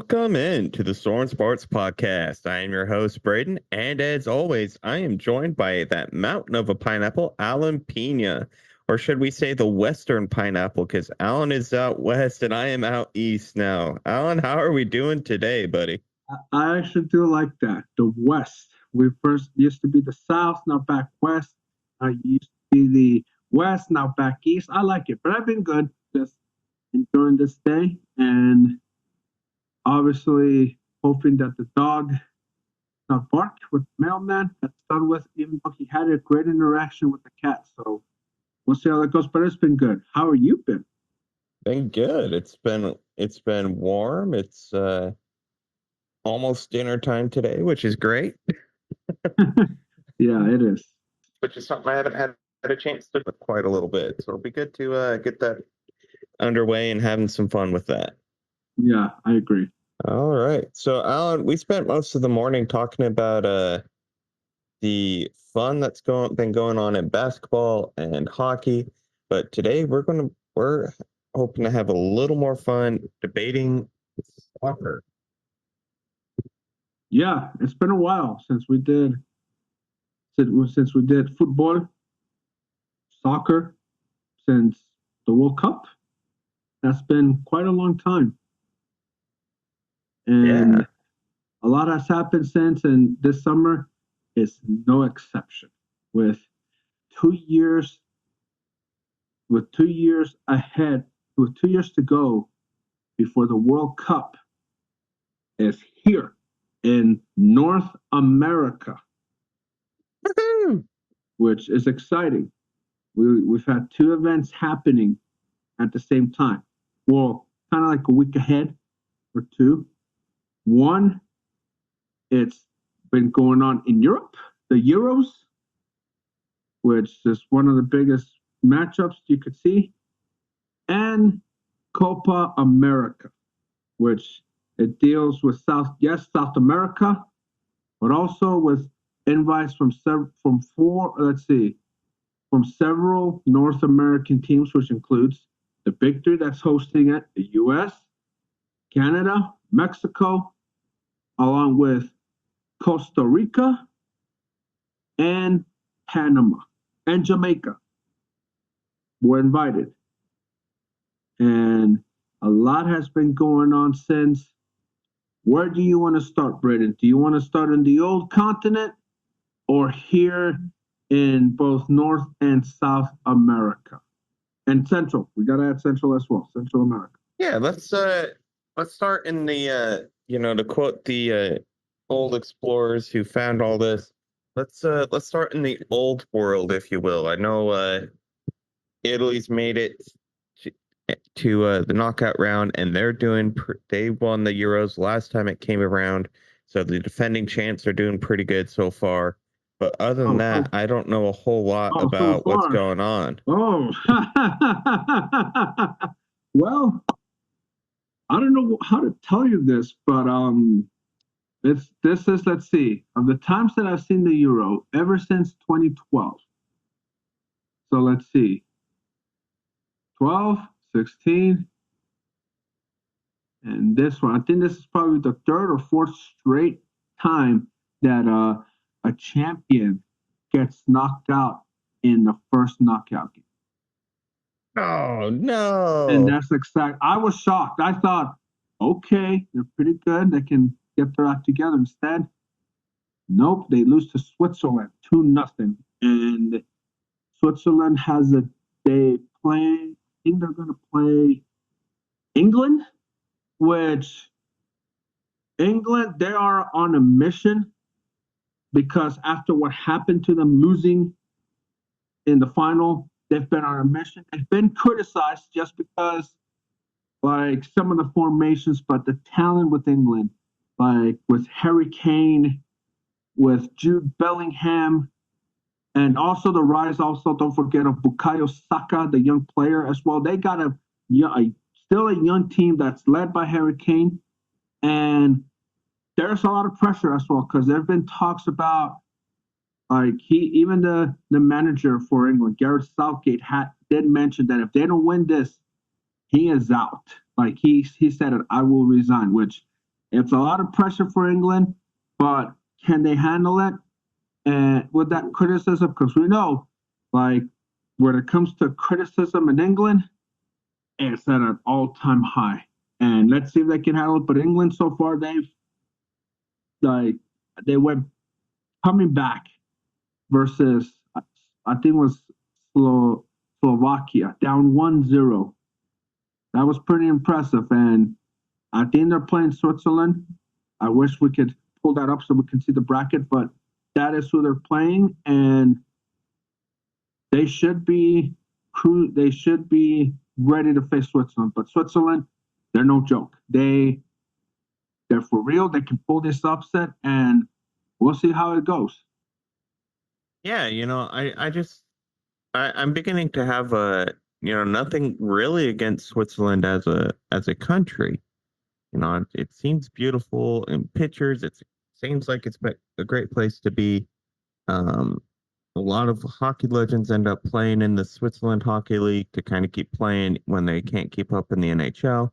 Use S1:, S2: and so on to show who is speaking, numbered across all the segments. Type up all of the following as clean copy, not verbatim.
S1: Welcome in to the Soarin Sports Podcast. I am your host, Braydon, and as always, I am joined by that mountain of a pineapple, Alan Pina. Or should we say the Western pineapple, because Alan is out west and I am out east now. Alan, how are we doing today, buddy?
S2: I actually do like that. The West. We first used to be the South, now back West. I used to be the West, now back East. I like it, but I've been good. Just enjoying this day and obviously hoping that the dog not bark with the mailman. That's done with, even though he had a great interaction with the cat. So we'll see how that goes. But it's been good. How are you been?
S1: Been good. It's been warm. It's almost dinner time today, which is great.
S2: Yeah, it is.
S1: Which is something I haven't had a chance to do for quite a little bit. So it'll be good to get that underway and having some fun with that.
S2: Yeah, I agree.
S1: All right. So, Alan, we spent most of the morning talking about the fun that's been going on in basketball and hockey, but today we're hoping to have a little more fun debating soccer.
S2: Yeah, it's been a while since we did football, soccer, since the World Cup. That's been quite a long time. And
S1: Yeah.
S2: a lot has happened since, and this summer is no exception. With 2 years, with 2 years ahead, with 2 years to go before the World Cup is here in North America,
S1: Woohoo!
S2: which is exciting. We've had two events happening at the same time. Well, kind of like a week ahead or two. One, it's been going on in Europe, the Euros, which is one of the biggest matchups you could see, and Copa America, which it deals with South America, but also with invites from several North American teams, which includes the big three that's hosting it: the U.S., Canada, Mexico, along with Costa Rica and Panama and Jamaica were invited. And a lot has been going on since. Where do you want to start, Braydon? Do you want to start in the old continent or here in both North and South America? And Central. We got to add Central as well, Central America.
S1: Yeah, let's start in the to quote the old explorers who found all this. Let's start in the old world, if you will. I know Italy's made it to the knockout round, and they won the Euros last time it came around, so the defending champs are doing pretty good so far. But other than that, I don't know a whole lot
S2: So
S1: about what's
S2: far.
S1: going on.
S2: Oh, well, I don't know how to tell you this, but this is, let's see, of the times that I've seen the Euro ever since 2012. So let's see, 12, 16, and this one. I think this is probably the third or fourth straight time that a champion gets knocked out in the first knockout game.
S1: Oh no!
S2: And that's exact. I was shocked. I thought, okay, they're pretty good. They can get their act together. Instead, nope, they lose to Switzerland 2-0. And Switzerland they play, I think they're going to play England, which England, they are on a mission because after what happened to them losing in the final, they've been on a mission. They've been criticized just because, like, some of the formations, but the talent with England, like with Harry Kane, with Jude Bellingham, and also the rise, also don't forget, of Bukayo Saka, the young player as well. They got still a young team that's led by Harry Kane, and there's a lot of pressure as well because there have been talks about, like, even the manager for England, Gareth Southgate, did mention that if they don't win this, he is out. Like he said it, I will resign, which It's a lot of pressure for England, but can they handle it? And with that criticism, because we know, like, when it comes to criticism in England, it's at an all-time high. And let's see if they can handle it. But England so far, like they went coming back versus I think it was Slovakia down 1-0. That was pretty impressive. And I think they're playing Switzerland. I wish we could pull that up so we can see the bracket, but that is who they're playing, and they should be ready to face Switzerland. But Switzerland, they're no joke. They're for real. They can pull this upset, and we'll see how it goes.
S1: Yeah, I'm beginning to have nothing really against Switzerland as a country. It seems beautiful in pictures. It seems like it's a great place to be. Um, a lot of hockey legends end up playing in the Switzerland Hockey League to kind of keep playing when they can't keep up in the NHL.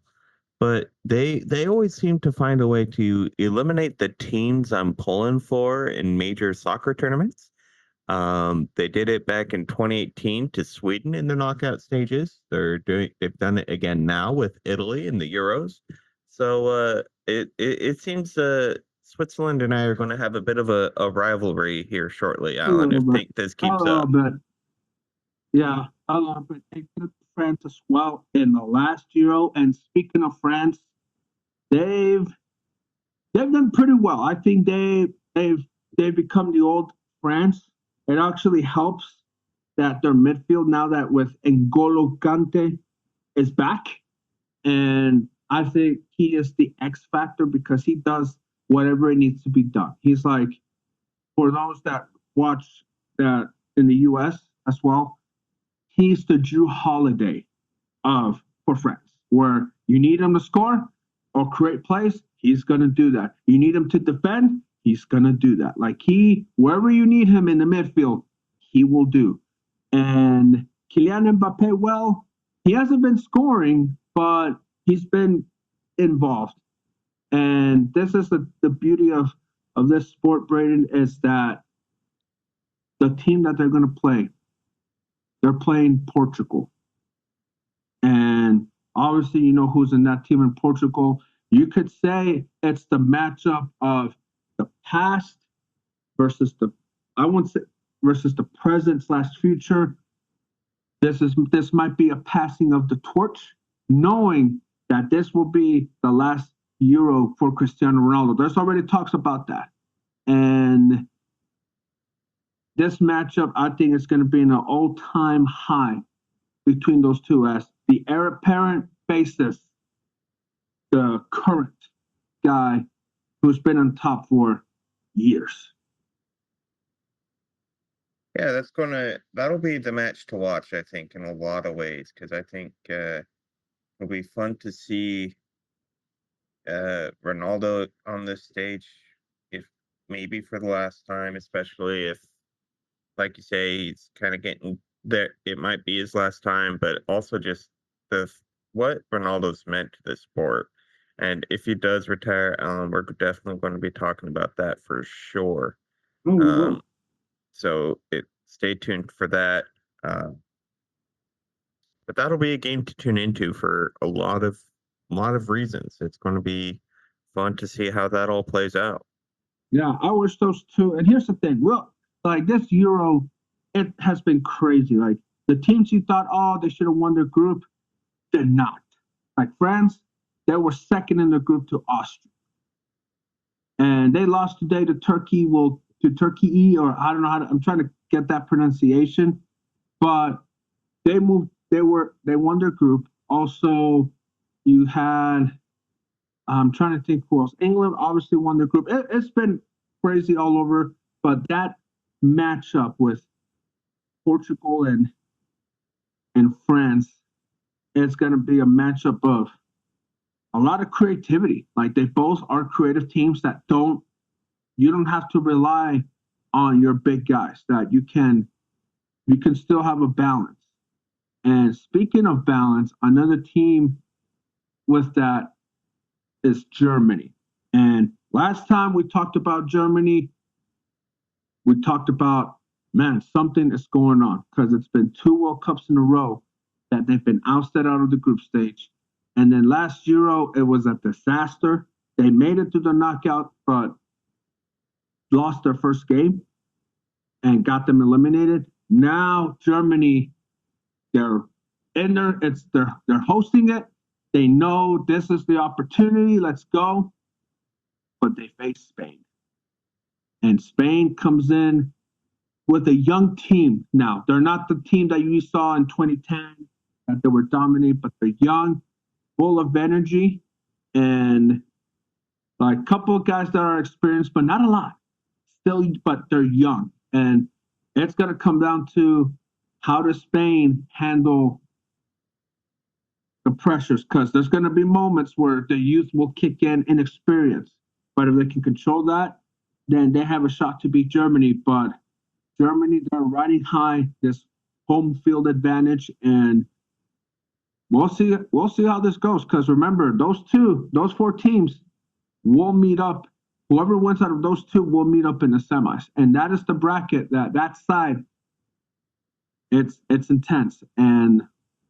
S1: But they always seem to find a way to eliminate the teams I'm pulling for in major soccer tournaments. They did it back in 2018 to Sweden in the knockout stages. They've done it again now with Italy in the Euros. So it seems Switzerland and I are going to have a bit of a rivalry here shortly,
S2: A
S1: Alan,
S2: little
S1: if
S2: bit.
S1: this
S2: A
S1: keeps
S2: little
S1: up.
S2: bit. Yeah, a little bit. They beat France as well in the last Euro. And speaking of France, they've done pretty well. I think they've become the old France. It actually helps that their midfield now that with N'Golo Kante is back, and I think he is the X factor because he does whatever it needs to be done. He's like, for those that watch that in the U.S. as well, he's the Drew Holiday of for France, where you need him to score or create plays, he's gonna do that. You need him to defend, he's gonna do that. Like wherever you need him in the midfield, he will do. And Kylian Mbappe, well, he hasn't been scoring, but he's been involved. And this is the beauty of this sport, Braydon, is that the team that they're going to play, they're playing Portugal. And obviously, you know who's in that team in Portugal. You could say it's the matchup of the past versus I won't say versus the present slash future. This might be a passing of the torch, knowing that this will be the last Euro for Cristiano Ronaldo. There's already talks about that. And this matchup, I think, is going to be an all-time high between those two as the heir apparent faces the current guy who's been on top for years.
S1: Yeah, that'll be the match to watch, I think, in a lot of ways, because I think it'll be fun to see Ronaldo on this stage, if maybe for the last time, especially if, like you say, he's kind of getting there. It might be his last time, but also just what Ronaldo's meant to the sport. And if he does retire, we're definitely going to be talking about that for sure.
S2: Oh, we will.
S1: So stay tuned for that. But that'll be a game to tune into for a lot of reasons. It's going to be fun to see how that all plays out.
S2: Yeah, I wish those two. And here's the thing: well, like this Euro, it has been crazy. Like the teams you thought, oh, they should have won their group, did not. Like France, they were second in the group to Austria, and they lost today to Turkey. Well, to Turkey, or I don't know how to. I'm trying to get that pronunciation, but they moved. They won their group. Also, you had. I'm trying to think who else. England obviously won their group. It's been crazy all over, but that matchup with Portugal and France, it's going to be a matchup of a lot of creativity. Like they both are creative teams that you don't have to rely on your big guys. That you can still have a balance. And speaking of balance, another team with that is Germany. And last time we talked about Germany, we talked about, man, something is going on because it's been 2 World Cups in a row that they've been ousted out of the group stage. And then last Euro, it was a disaster. They made it to the knockout, but lost their first game and got them eliminated. Now Germany, they're in there. They're hosting it. They know this is the opportunity. Let's go. But they face Spain. And Spain comes in with a young team now. They're not the team that you saw in 2010 that they were dominating, but they're young, full of energy, and like a couple of guys that are experienced, but not a lot. Still, but they're young. And it's going to come down to how does Spain handle the pressures, because there's going to be moments where the youth will kick in inexperience. But if they can control that, then they have a shot to beat Germany. But Germany, they're riding high, this home field advantage, and we'll see how this goes. Because remember, those 4 teams will meet up. Whoever wins out of those 2 will meet up in the semis, and that is the bracket. That side, it's intense, and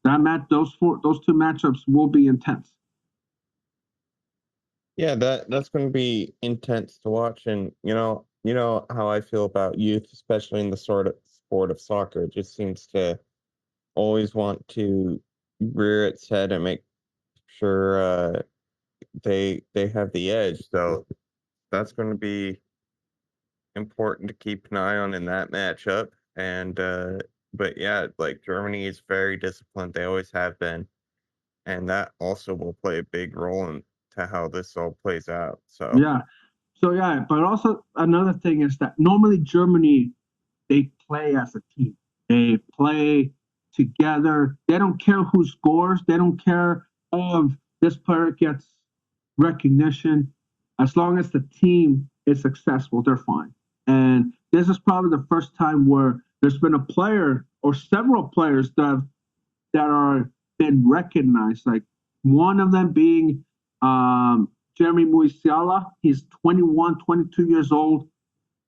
S2: those 2 matchups will be intense.
S1: Yeah, that's going to be intense to watch, and you know how I feel about youth, especially in the sort of sport of soccer. It just seems to always want to rear its head and make sure they have the edge. So that's going to be important to keep an eye on in that matchup. And but yeah, like Germany is very disciplined. They always have been, and that also will play a big role into how this all plays out. So
S2: Yeah. So yeah, but also another thing is that normally Germany, they play as a team. They play together. They don't care who scores. They don't care if this player gets recognition. As long as the team is successful, they're fine. And this is probably the first time where there's been a player or several players that are been recognized. Like one of them being Jeremy Musiala. He's 21, 22 years old.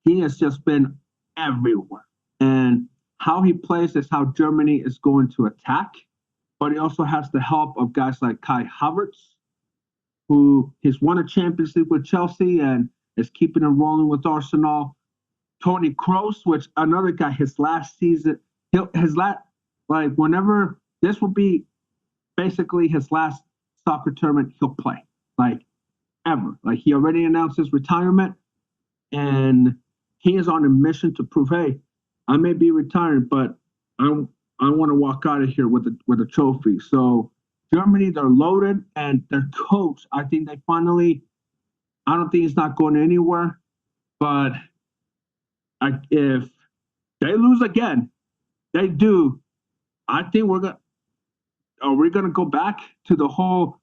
S2: He has just been everywhere. And how he plays is how Germany is going to attack. But he also has the help of guys like Kai Havertz, who has won a Champions League with Chelsea and is keeping it rolling with Arsenal. Tony Kroos, which another guy, his last season, whenever this will be basically his last soccer tournament he'll play, like ever. Like he already announced his retirement, and he is on a mission to prove, hey, I may be retired, but I want to walk out of here with a trophy. So Germany, they're loaded, and their coach, I think I don't think he's not going anywhere, but if they lose again, they do. I think we're gonna go back to the whole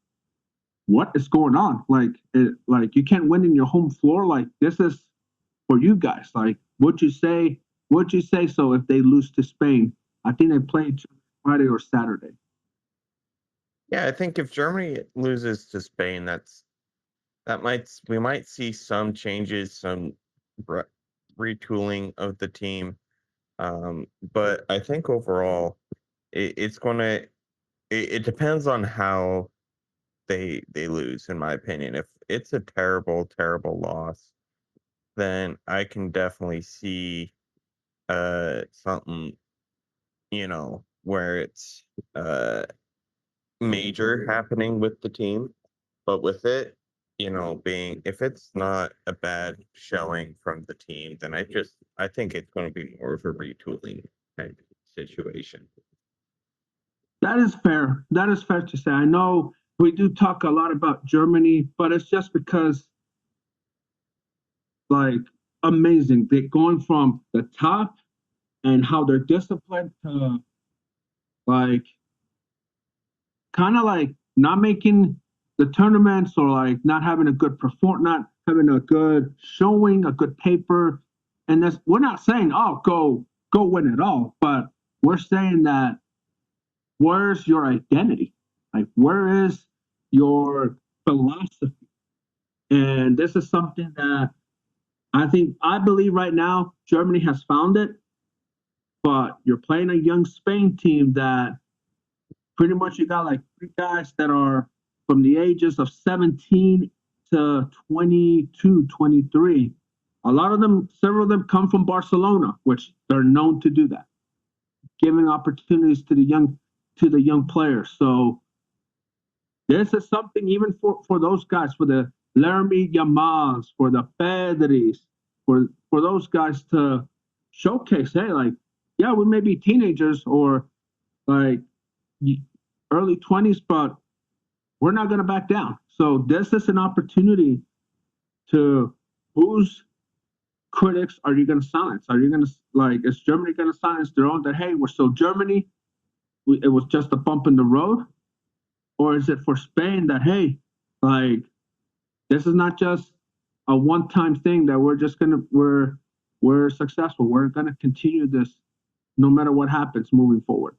S2: what is going on. Like you can't win in your home floor. Like this is for you guys. Like what'd you say? So if they lose to Spain, I think they play Friday or Saturday.
S1: yeah, I think if Germany loses to Spain, we might see some changes, some retooling of the team. But I think overall, it's gonna. It depends on how they lose, in my opinion. If it's a terrible, terrible loss, then I can definitely see something, where it's major happening with the team. But with it, being if it's not a bad showing from the team, then I think it's going to be more of a retooling kind of situation.
S2: That is fair. That is fair to say. I know we do talk a lot about Germany, but it's just because like amazing. They're going from the top and how they're disciplined to like kind of like not making the tournaments or like not having a good perform, not having a good showing, a good paper. And that's we're not saying, oh, go win it all, but we're saying that where's your identity? Like where is your philosophy? And this is something that I believe right now Germany has found it, but you're playing a young Spain team that pretty much you got like three guys that are from the ages of 17 to 22, 23. A lot of them, several of them come from Barcelona, which they're known to do that, giving opportunities to the young players. So this is something even for those guys, for the Laramie Yamals, for the Pedris, for those guys to showcase, hey, like, yeah, we may be teenagers or like early 20s, but we're not going to back down. So this is an opportunity to whose critics are you going to silence? Are you going to, like, is Germany going to silence their own that, hey, we're still Germany? It was just a bump in the road? Or is it for Spain that, hey, like, this is not just a one-time thing that we're successful. We're going to continue this no matter what happens moving forward.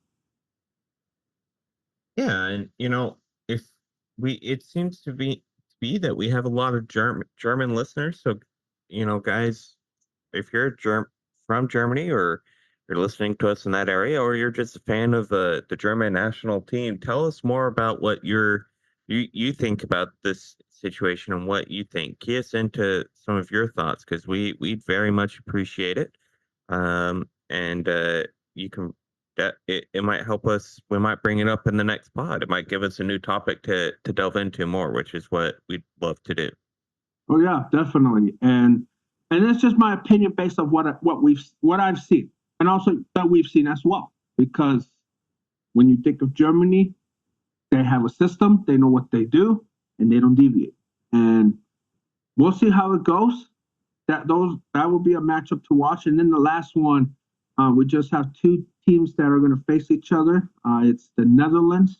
S1: Yeah, and if it seems to be that we have a lot of German listeners. So, guys, if you're from Germany, or you're listening to us in that area, or you're just a fan of the German national team, tell us more about what you think about this situation and what you think. Key us into some of your thoughts, because we very much appreciate it. And you can that it might help us. We might bring it up in the next pod. It might give us a new topic to delve into more, which is what we'd love to do.
S2: Oh yeah, definitely. And it's just my opinion based on what I've seen, and also that we've seen as well. Because when you think of Germany, they have a system, they know what they do, and they don't deviate. And we'll see how it goes. That will be a matchup to watch. And then the last one, we just have two teams that are going to face each other. It's the Netherlands.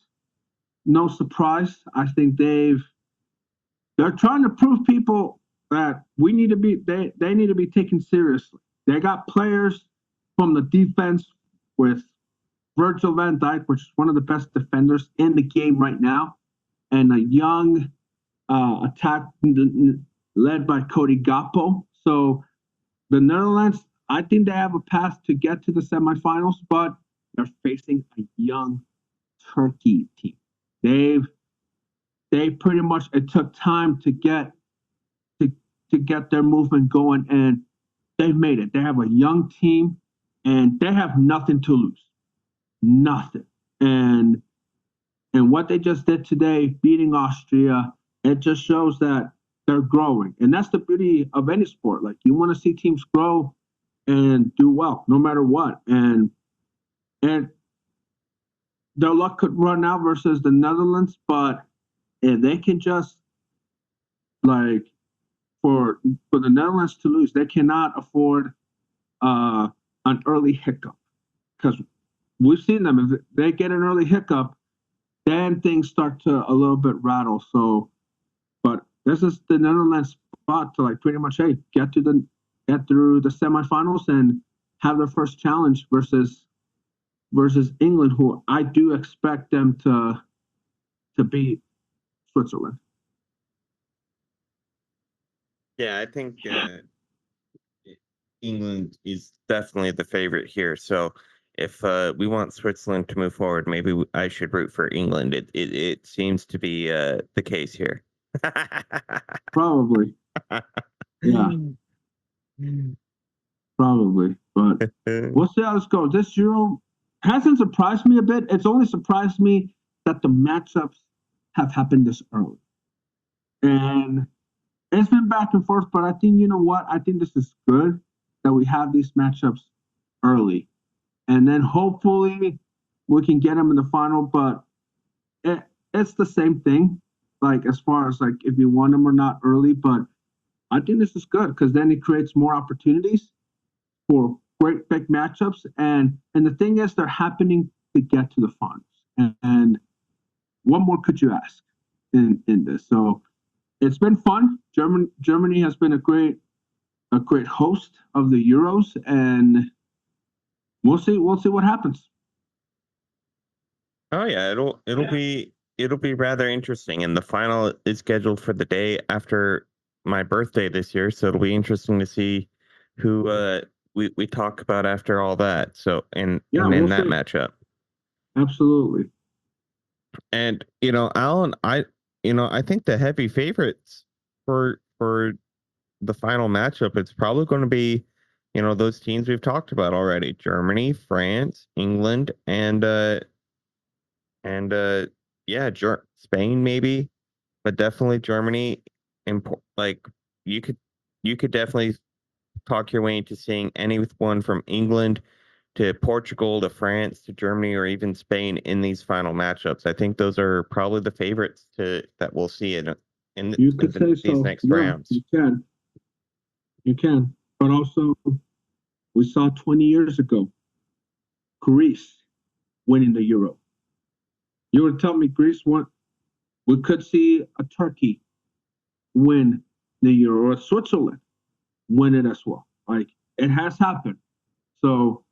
S2: No surprise. I think they're trying to prove people that we need to be they need to be taken seriously. They got players from the defense with Virgil van Dijk, which is one of the best defenders in the game right now, and a young attack led by Cody Gakpo. So the Netherlands, I think they have a path to get to the semifinals, but they're facing a young Turkey team. They pretty much, it took time to get their movement going, and they've made it. They have a young team, and they have nothing to lose, nothing. And what they just did today, beating Austria, it just shows that they're growing, and that's the beauty of any sport. Like, you want to see teams grow and do well, no matter what. And their luck could run out versus the Netherlands, but if they can just, like, for the Netherlands to lose, they cannot afford an early hiccup, because we've seen them. If they get an early hiccup, then things start to a little bit rattle. So, but this is the Netherlands spot to, like, pretty much, hey, get through the semifinals and have their first challenge versus England, who I do expect them to beat Switzerland.
S1: Yeah, I think England is definitely the favorite here. So if we want Switzerland to move forward, maybe I should root for England. It seems to be the case here.
S2: Probably. Yeah, probably. But we'll see how this goes. This Euro hasn't surprised me a bit. It's only surprised me that the matchups have happened this early. And it's been back and forth, but I think, you know what? I think this is good that we have these matchups early. And then hopefully we can get them in the final, but it's the same thing, like, as far as, like, if you want them or not early. But I think this is good, because then it creates more opportunities for great big matchups. And the thing is, they're happening to get to the finals. And what more could you ask in this? So it's been fun. Germany has been a great host of the Euros, and we'll see what happens.
S1: Oh yeah, it'll be rather interesting, and the final is scheduled for the day after my birthday this year, so it'll be interesting to see who we talk about after all that. So
S2: Yeah,
S1: and
S2: we'll
S1: in that
S2: see.
S1: matchup.
S2: Absolutely.
S1: And Alan, I think the heavy favorites for the final matchup, it's probably going to be, those teams we've talked about already: Germany, France, England, and yeah, Spain maybe, but definitely Germany. Like you could you could definitely talk your way into seeing anyone from England to Portugal to France to Germany or even Spain in these final matchups. I think those are probably the favorites that we'll see
S2: You could say
S1: these
S2: so.
S1: next
S2: Yeah,
S1: rounds.
S2: you can. You can. But also, we saw 20 years ago Greece winning the Euro. You would tell me Greece won. We could see a Turkey win the Euro or Switzerland win it as well. Like it has happened. So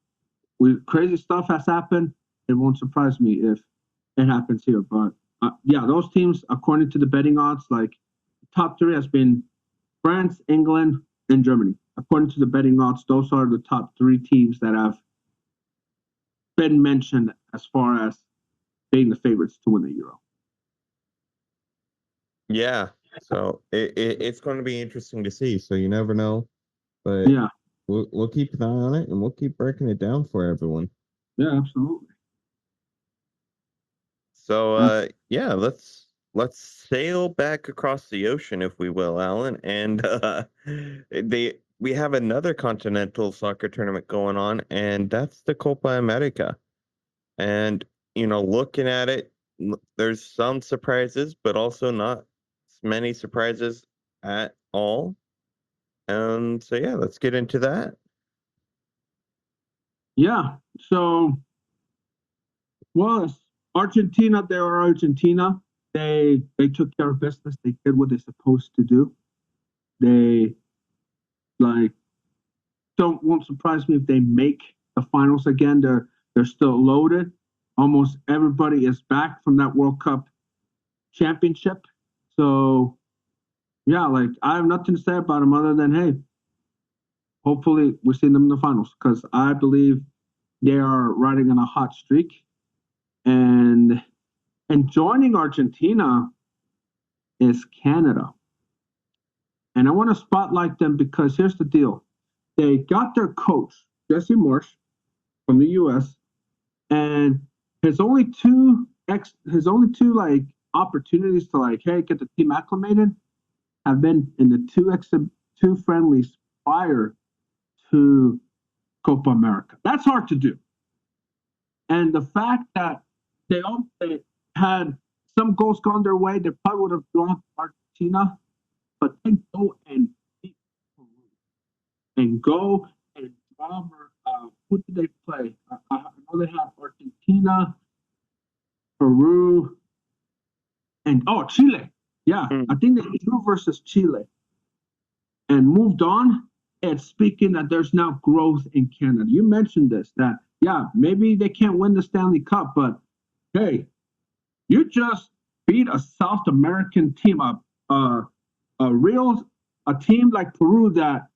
S2: crazy stuff has happened. It won't surprise me if it happens here. But yeah, those teams, according to the betting odds, like top three has been France, England, and Germany. According to the betting odds, those are the top three teams that have been mentioned as far as being the favorites to win the Euro.
S1: Yeah, so it's going to be interesting to see. So you never know, but
S2: Yeah,
S1: we'll keep an eye on it and we'll keep breaking it down for everyone.
S2: yeah, absolutely.
S1: So
S2: Uh,
S1: yeah, let's sail back across the ocean, if we will, Alan. And we have another continental soccer tournament going on, and that's the Copa America. And looking at it, there's some surprises, but also not many surprises at all. And so yeah, let's get into that.
S2: yeah. So, well, Argentina, they were Argentina. They took care of business. They did what they're supposed to do. They like won't surprise me if they make the finals again. They're still loaded. Almost everybody is back from that World Cup championship. So yeah, like I have nothing to say about them other than hey, hopefully we see them in the finals because I believe they are riding on a hot streak and joining Argentina is Canada. And I want to spotlight them because here's the deal. They got their coach, Jesse Marsh, from the US, and his only two like opportunities to like, hey, get the team acclimated have been in the two friendlies prior to Copa America. That's hard to do. And the fact that they had some goals gone their way, they probably would have drawn Argentina, but then go and beat Peru and go and draw. Who did they play? I know they had Argentina, Peru, and Chile. Yeah, I think they drew versus Chile and moved on. And speaking that there's now growth in Canada. You mentioned this that yeah, maybe they can't win the Stanley Cup, but hey, you just beat a South American team, a team like Peru that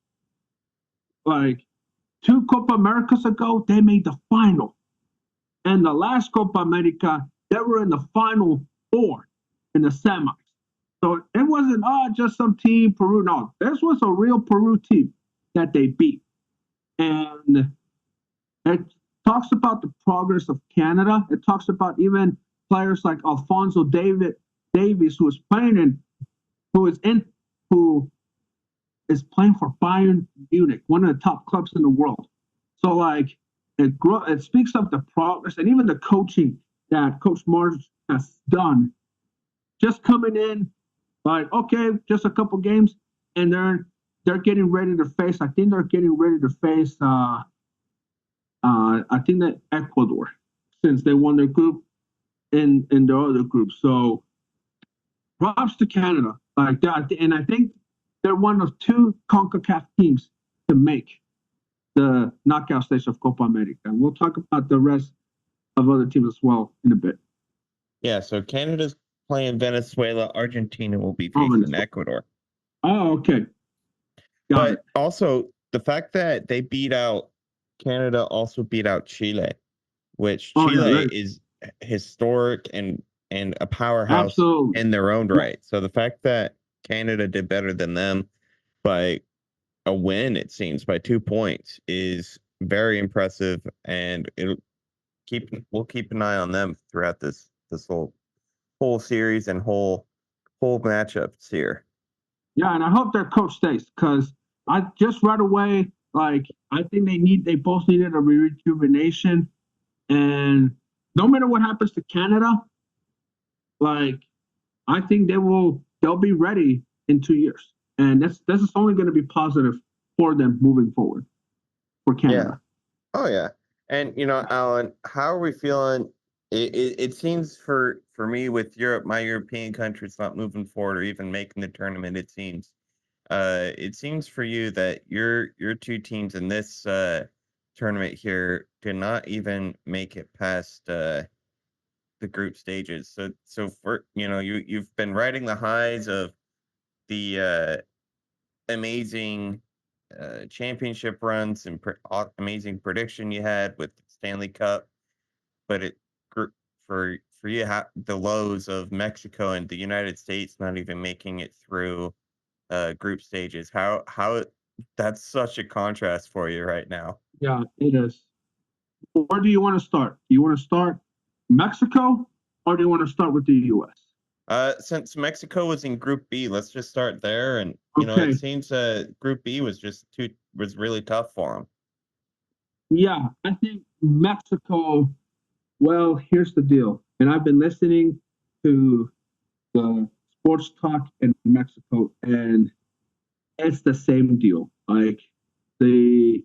S2: like two Copa Americas ago they made the final, and the last Copa America they were in the final four in the semis. So it wasn't just some team Peru. No, this was a real Peru team that they beat, and it talks about the progress of Canada. It talks about even players like Alfonso Davies, who is playing who is playing for Bayern Munich, one of the top clubs in the world. So like it speaks of the progress and even the coaching that Coach Marsh has done. Just coming in, like okay, just a couple games, and they're getting ready to face. I think they're getting ready to face. I think that Ecuador, since they won their group in the other group. So props to Canada like that, and I think they're one of two CONCACAF teams to make the knockout stage of Copa America. And we'll talk about the rest of other teams as well in a bit.
S1: Yeah, so Canada's playing Venezuela. Argentina will be facing Ecuador.
S2: Oh, okay. Got it.
S1: But also the fact that they beat out Canada also beat out Chile, which
S2: Oh, yeah,
S1: Chile is historic and a powerhouse
S2: absolutely.
S1: in their own
S2: Yeah,
S1: right. So the fact that Canada did better than them by a win, it seems, by 2 points, is very impressive, and we'll keep an eye on them throughout this whole series and whole matchups here.
S2: yeah, and I hope their coach stays because I just right away, like, I think they both needed a rejuvenation. And no matter what happens to Canada, like, I think they'll be ready in 2 years. And this is only going to be positive for them moving forward for
S1: Yeah.
S2: Canada.
S1: Oh yeah. And Alan, how are we feeling? It seems for me with Europe, my European countries not moving forward or even making the tournament, it seems for you that your two teams in this tournament here did not even make it past the group stages. So for you've been riding the highs of the amazing championship runs and amazing prediction you had with the Stanley Cup, but for you the lows of Mexico and the United States not even making it through group stages. How that's such a contrast for you right now.
S2: Yeah, it is. Where do you want to start? Do you want to start Mexico or do you want to start with the U.S.?
S1: Since Mexico was in Group B, let's just start there. And it
S2: Okay.
S1: seems Group B was really tough for them.
S2: Yeah, I think Mexico. Well, here's the deal. And I've been listening to the sports talk in Mexico, and it's the same deal. Like the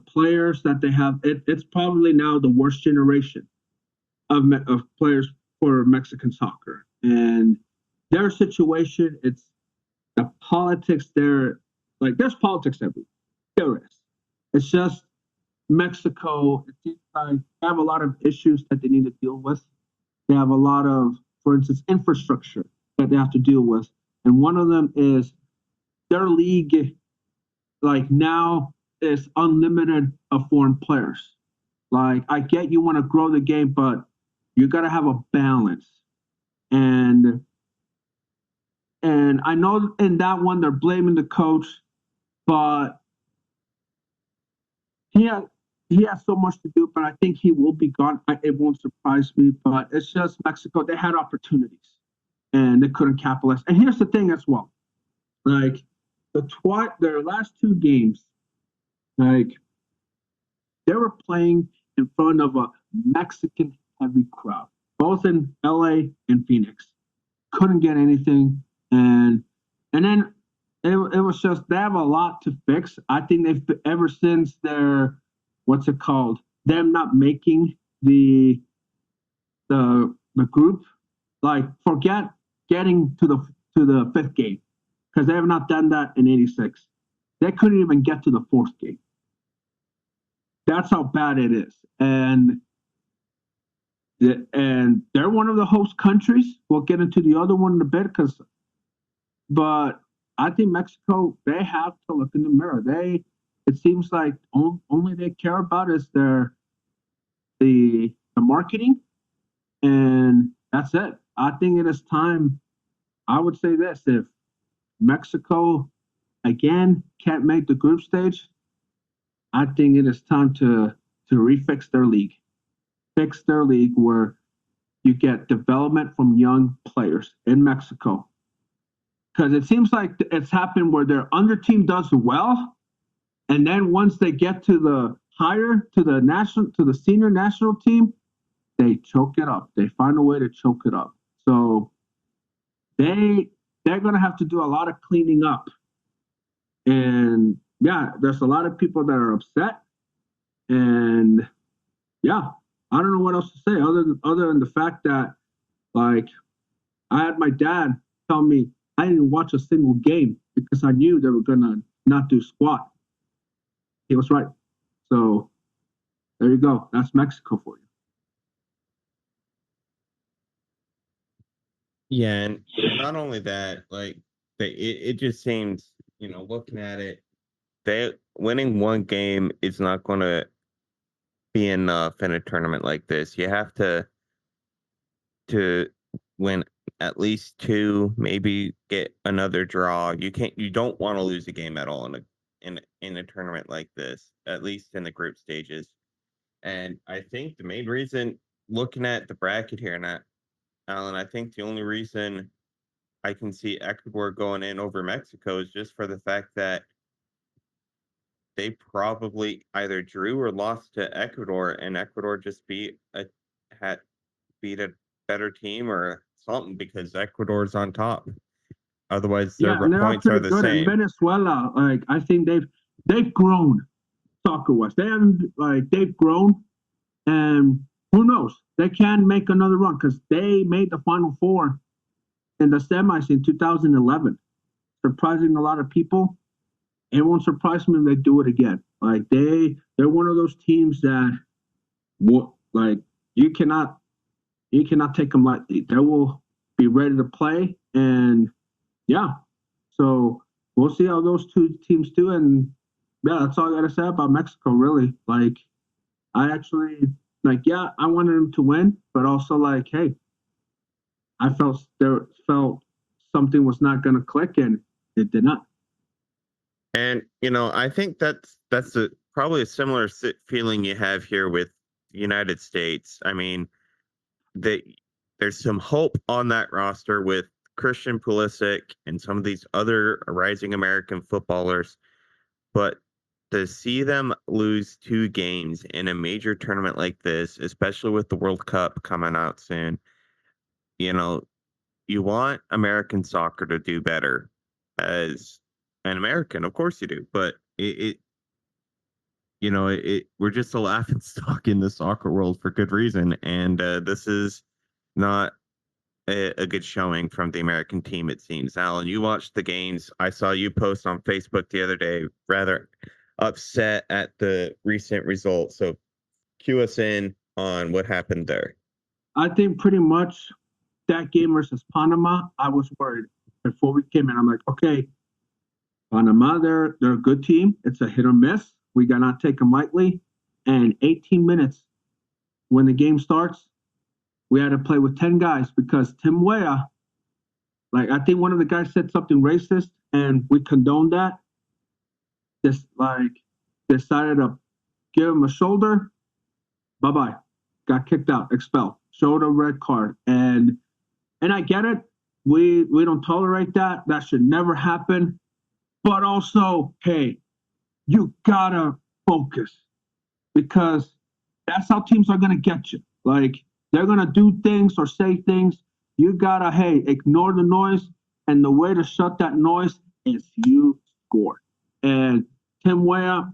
S2: players that they have, it's probably now the worst generation of players for Mexican soccer. And their situation, it's the politics there. Like there's politics everywhere. There is. It's just Mexico. It seems like they have a lot of issues that they need to deal with. They have a lot of, for instance, infrastructure that they have to deal with, and one of them is their league. Like now is unlimited of foreign players. Like I get you want to grow the game, but you got to have a balance. And and I know in that one they're blaming the coach, but he has he has so much to do. But I think he will be gone. It won't surprise me. But it's just Mexico. They had opportunities and they couldn't capitalize. And here's the thing as well. Like their last two games, like they were playing in front of a Mexican heavy crowd, both in LA and Phoenix. Couldn't get anything, and then it was just they have a lot to fix. I think they've ever since their what's it called them not making the group, like forget getting to the fifth game because they have not done that in '86. They couldn't even get to the fourth game. That's how bad it is. And they're one of the host countries. We'll get into the other one in a bit, but I think Mexico they have to look in the mirror. It seems like only they care about is the marketing, and that's it. I think it is time. I would say this: if Mexico again can't make the group stage, I think it is time to refix their league. Fix their league where you get development from young players in Mexico. Because it seems like it's happened where their under team does well, and then once they get to the senior national team, they choke it up. They find a way to choke it up. So they're gonna have to do a lot of cleaning up. And yeah, there's a lot of people that are upset. And yeah, I don't know what else to say other than the fact that like I had my dad tell me I didn't watch a single game because I knew they were gonna not do squat. He was right. So there you go. That's Mexico for you.
S1: Yeah, and not only that, like it just seems, looking at it, they winning one game is not going to be enough in a tournament like this. You have to win at least two, maybe get another draw. You don't want to lose a game at all in a tournament like this, at least in the group stages. And I think the main reason, looking at the bracket here, and Alan, I think the only reason I can see Ecuador going in over Mexico is just for the fact that they probably either drew or lost to Ecuador, and Ecuador just had beat a better team or something because Ecuador's on top. Otherwise, their
S2: Yeah, and they are
S1: points are
S2: pretty
S1: the
S2: good. And
S1: same.
S2: Venezuela, like I think they've grown soccer wise. They haven't they've grown, and who knows? They can make another run because they made the Final Four in the semis in 2011, surprising a lot of people. It won't surprise me if they do it again. Like they're one of those teams that, like you cannot take them lightly. They will be ready to play, and yeah. So we'll see how those two teams do, and yeah, that's all I gotta say about Mexico. Really, like I actually yeah, I wanted them to win, but also like, hey, I felt something was not gonna click, and it did not.
S1: And I think that's probably a similar feeling you have here with the United States. I mean, there's some hope on that roster with Christian Pulisic and some of these other rising American footballers, but to see them lose two games in a major tournament like this, especially with the World Cup coming out soon, you know, you want American soccer to do better as an American, of course you do, but we're just a laughing stock in the soccer world for good reason, and this is not a good showing from the American team, it seems. Alan, you watched the games. I saw you post on Facebook the other day, rather upset at the recent results. So cue us in on what happened there.
S2: I think pretty much that game versus Panama, I was worried before we came in. I'm like, okay, Panama, they're a good team. It's a hit or miss. We got not take them lightly. And 18 minutes when the game starts, we had to play with 10 guys because Tim Weah, like I think one of the guys said something racist, and we condoned that. Just like decided to give him a shoulder. Bye bye. Got kicked out, expelled, showed a red card, and I get it. We don't tolerate that. That should never happen. But also, hey, you gotta focus because that's how teams are gonna get you. Like they're gonna do things or say things. You gotta, hey, ignore the noise, and the way to shut that noise is you score. And Tim Weah,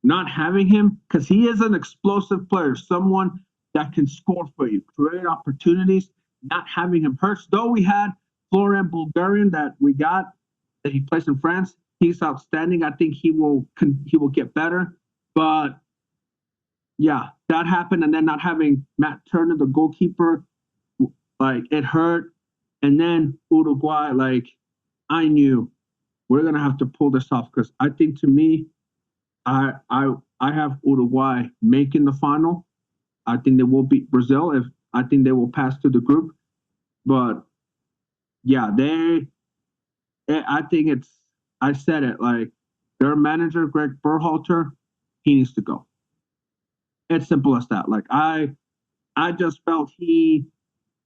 S2: not having him because he is an explosive player, someone that can score for you, create opportunities. Not having him hurts. Though we had Florian Bulgarian that we got that he plays in France. He's outstanding. I think he will get better. But yeah, that happened, and then not having Matt Turner, the goalkeeper, like it hurt. And then Uruguay, like I knew we're gonna have to pull this off because I think to me, I have Uruguay making the final. I think they will beat Brazil. If I think they will pass to the group, but yeah, I think it's. I said it like their manager Greg Berhalter, he needs to go. It's simple as that. Like I just felt he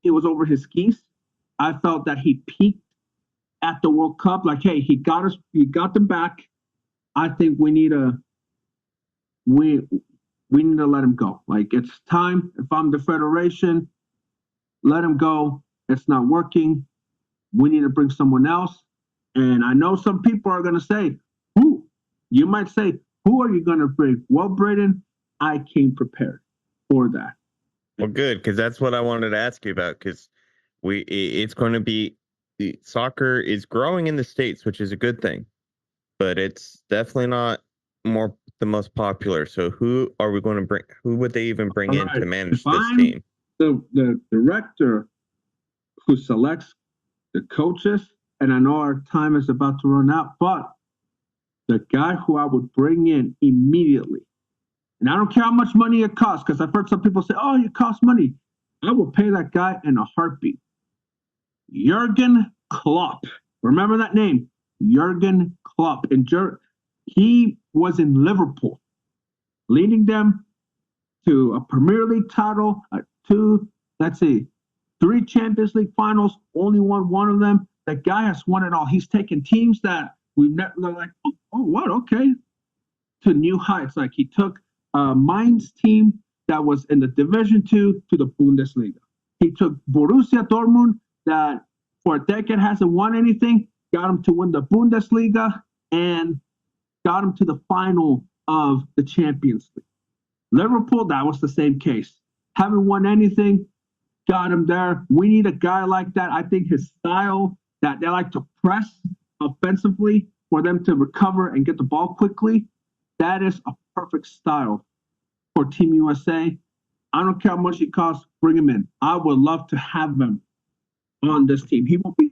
S2: was over his skis. I felt that he peaked at the World Cup. Like, hey, he got them back. I think we need to let him go. Like it's time. If I'm the federation, let him go. It's not working. We need to bring someone else. And I know some people are going to say, who? You might say, who are you going to bring? Well, Braydon, I came prepared for that.
S1: Well, good, because that's what I wanted to ask you about, because it's going to be, soccer is growing in the States, which is a good thing, but it's definitely not the most popular. So who are we going to bring? Who would they even bring in to manage this
S2: I'm
S1: team?
S2: the director who selects the coaches, and I know our time is about to run out, but the guy who I would bring in immediately, and I don't care how much money it costs, because I've heard some people say, oh, it costs money. I will pay that guy in a heartbeat. Jurgen Klopp. Remember that name? Jurgen Klopp. And he was in Liverpool, leading them to a Premier League title, three Champions League finals, only won one of them. That guy has won it all. He's taken teams that we've never, like, oh, what? Okay. To new heights. Like, he took Mainz team that was in the Division 2 to the Bundesliga. He took Borussia Dortmund that for a decade hasn't won anything, got him to win the Bundesliga, and got him to the final of the Champions League. Liverpool, that was the same case. Haven't won anything, got him there. We need a guy like that. I think his style, that they like to press offensively for them to recover and get the ball quickly, that is a perfect style for Team USA. I don't care how much it costs, bring him in. I would love to have him on this team. He will be